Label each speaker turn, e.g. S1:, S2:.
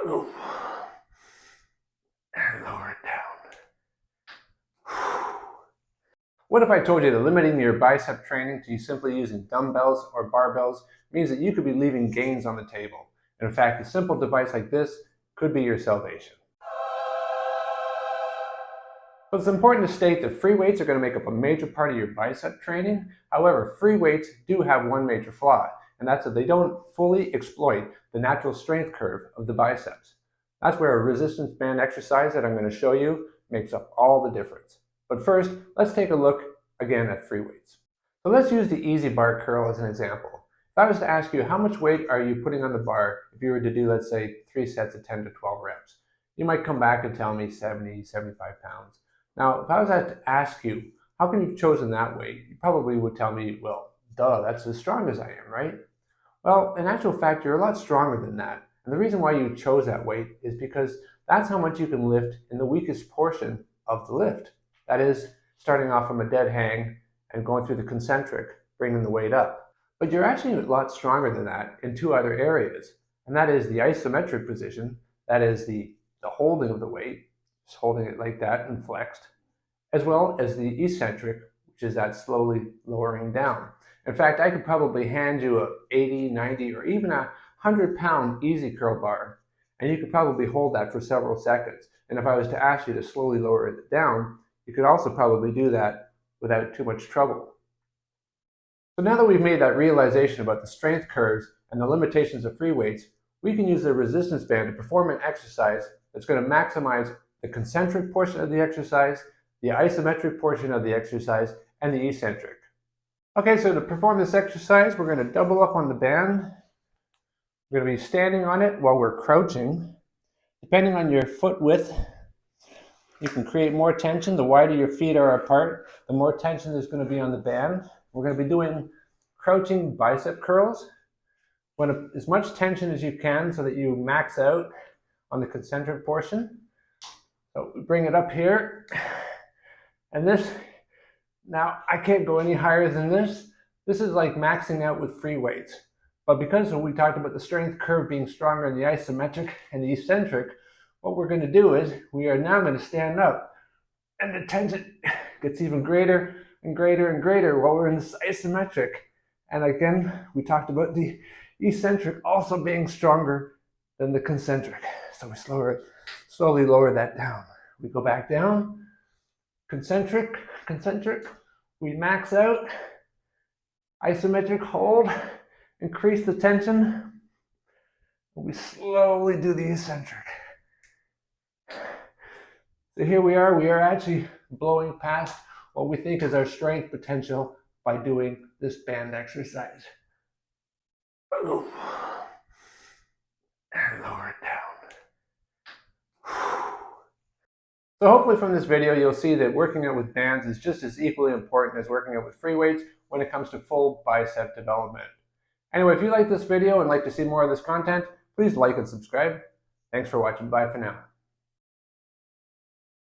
S1: Ooh. And lower it down. What if I told you that limiting your bicep training to simply using dumbbells or barbells means that you could be leaving gains on the table? And in fact, a simple device like this could be your salvation. But it's important to state that free weights are going to make up a major part of your bicep training. However, free weights do have one major flaw, and that's that they don't fully exploit the natural strength curve of the biceps. That's where a resistance band exercise that I'm going to show you makes up all the difference. But first, let's take a look again at free weights. So let's use the easy bar curl as an example. If I was to ask you how much weight are you putting on the bar if you were to do, let's say, 3 sets of 10 to 12 reps, you might come back and tell me 70, 75 pounds. Now, if I was to ask you, how come you've chosen that weight? You probably would tell me, well, duh, that's as strong as I am, right? Well, in actual fact, you're a lot stronger than that. And the reason why you chose that weight is because that's how much you can lift in the weakest portion of the lift. That is, starting off from a dead hang and going through the concentric, bringing the weight up. But you're actually a lot stronger than that in two other areas. And that is the isometric position, that is the holding of the weight, just holding it like that and flexed, as well as the eccentric, which is that slowly lowering down. In fact, I could probably hand you a 80, 90, or even a 100-pound easy curl bar, and you could probably hold that for several seconds. And if I was to ask you to slowly lower it down, you could also probably do that without too much trouble. So now that we've made that realization about the strength curves and the limitations of free weights, we can use the resistance band to perform an exercise that's going to maximize the concentric portion of the exercise, the isometric portion of the exercise, and the eccentric. Okay, so to perform this exercise, we're going to double up on the band. We're going to be standing on it while we're crouching. Depending on your foot width, you can create more tension. The wider your feet are apart, the more tension there's going to be on the band. We're going to be doing crouching bicep curls. Want as much tension as you can so that you max out on the concentric portion. So we bring it up here. And this, now I can't go any higher than this. This is like maxing out with free weights. But because we talked about the strength curve being stronger in the isometric and the eccentric, what we're going to do is we are now going to stand up. And the tension gets even greater and greater and greater while we're in this isometric. And again, we talked about the eccentric also being stronger than the concentric. So we slowly lower that down. We go back down, concentric, we max out, isometric hold, increase the tension, and we slowly do the eccentric. So here we are actually blowing past what we think is our strength potential by doing this band exercise. And lower it down. So hopefully from this video you'll see that working out with bands is just as equally important as working out with free weights when it comes to full bicep development. Anyway, if you like this video and like to see more of this content, please like and subscribe. Thanks for watching. Bye for now.